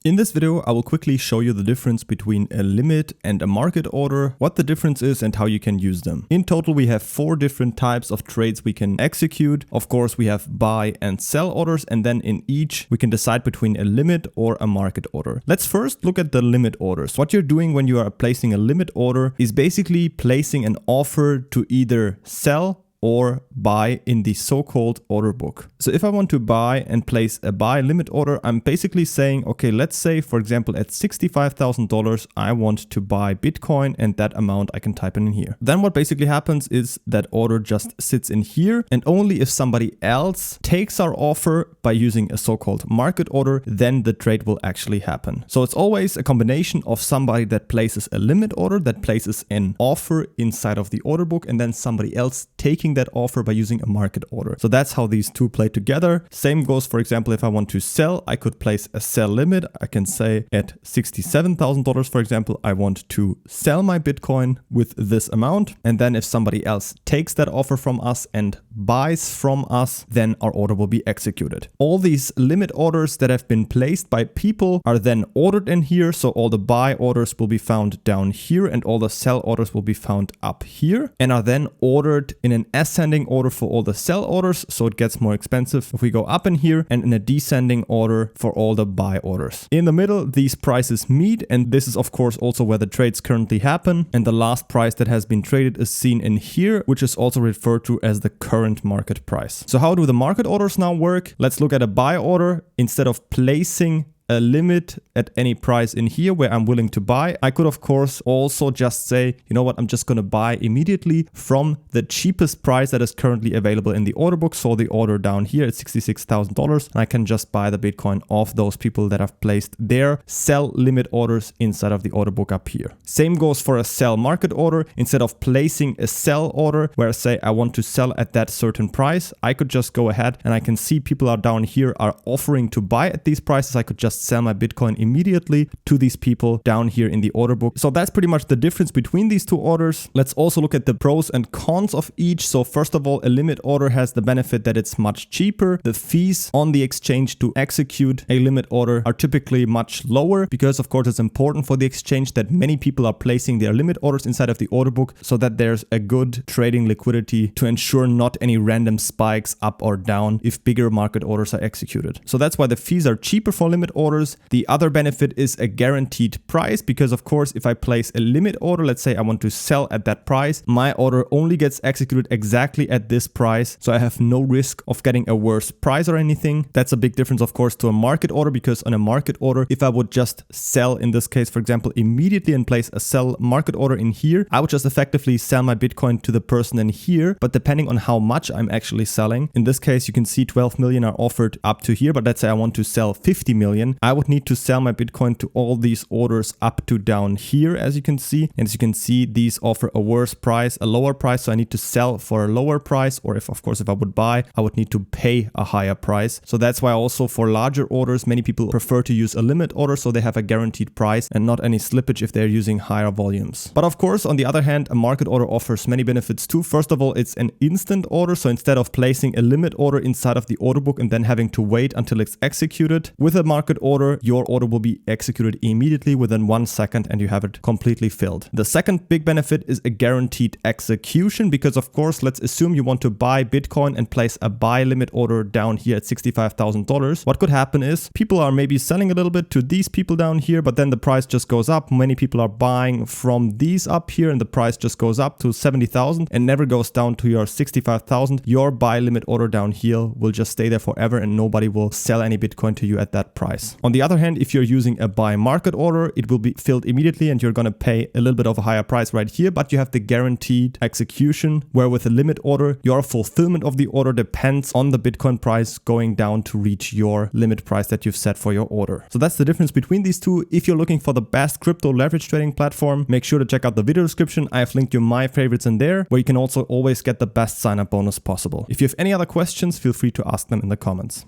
In this video, I will quickly show you the difference between a limit and a market order, what the difference is and how you can use them. In total, we have 4 different types of trades we can execute. Of course, we have buy and sell orders, and then in each, we can decide between a limit or a market order. Let's first look at the limit orders. What you're doing when you are placing a limit order is basically placing an offer to either sell or buy in the so-called order book. So if I want to buy and place a buy limit order, I'm basically saying, okay, let's say, for example, at $65,000, I want to buy Bitcoin, and that amount I can type in here. Then what basically happens is that order just sits in here, and only if somebody else takes our offer by using a so-called market order, then the trade will actually happen. So it's always a combination of somebody that places a limit order, that places an offer inside of the order book, and then somebody else taking that offer by using a market order. So that's how these two play together. Same goes, for example, if I want to sell, I could place a sell limit. I can say at $67,000, for example, I want to sell my Bitcoin with this amount. And then if somebody else takes that offer from us and buys from us, then our order will be executed. All these limit orders that have been placed by people are then ordered in here. So all the buy orders will be found down here and all the sell orders will be found up here and are then ordered in an ascending order for all the sell orders, so it gets more expensive if we go up in here, and in a descending order for all the buy orders. In the middle, these prices meet, and this is of course also where the trades currently happen, and the last price that has been traded is seen in here, which is also referred to as the current market price. So how do the market orders now work? Let's look at a buy order. Instead of placing a limit at any price in here where I'm willing to buy, I could of course also just say, you know what, I'm just going to buy immediately from the cheapest price that is currently available in the order book. So the order down here at $66,000, and I can just buy the Bitcoin of those people that have placed their sell limit orders inside of the order book up here. Same goes for a sell market order. Instead of placing a sell order where I say I want to sell at that certain price, I could just go ahead and I can see people are down here are offering to buy at these prices. I could just sell my Bitcoin immediately to these people down here in the order book. So that's pretty much the difference between these two orders. Let's also look at the pros and cons of each. So first of all, a limit order has the benefit that it's much cheaper. The fees on the exchange to execute a limit order are typically much lower because of course it's important for the exchange that many people are placing their limit orders inside of the order book so that there's a good trading liquidity to ensure not any random spikes up or down if bigger market orders are executed. So that's why the fees are cheaper for limit orders. The other benefit is a guaranteed price because of course if I place a limit order, let's say I want to sell at that price, my order only gets executed exactly at this price, so I have no risk of getting a worse price or anything. That's a big difference of course to a market order, because on a market order, if I would just sell in this case, for example, immediately and place a sell market order in here, I would just effectively sell my Bitcoin to the person in here, but depending on how much I'm actually selling, in this case you can see 12 million are offered up to here, but let's say I want to sell 50 million, I would need to sell my Bitcoin to all these orders up to down here, as you can see. And as you can see, these offer a worse price, a lower price. So I need to sell for a lower price, or if I would buy, I would need to pay a higher price. So that's why also for larger orders, many people prefer to use a limit order so they have a guaranteed price and not any slippage if they're using higher volumes. But of course, on the other hand, a market order offers many benefits too. First of all, it's an instant order. So instead of placing a limit order inside of the order book and then having to wait until it's executed, with a market order, your order will be executed immediately within 1 second and you have it completely filled. The second big benefit is a guaranteed execution because of course, let's assume you want to buy Bitcoin and place a buy limit order down here at $65,000. What could happen is people are maybe selling a little bit to these people down here, but then the price just goes up. Many people are buying from these up here and the price just goes up to 70,000 and never goes down to your 65,000. Your buy limit order down here will just stay there forever and nobody will sell any Bitcoin to you at that price. On the other hand, if you're using a buy market order, it will be filled immediately and you're going to pay a little bit of a higher price right here, but you have the guaranteed execution, where with a limit order, your fulfillment of the order depends on the Bitcoin price going down to reach your limit price that you've set for your order. So that's the difference between these two. If you're looking for the best crypto leverage trading platform, make sure to check out the video description. I have linked you my favorites in there, where you can also always get the best sign up bonus possible. If you have any other questions, feel free to ask them in the comments.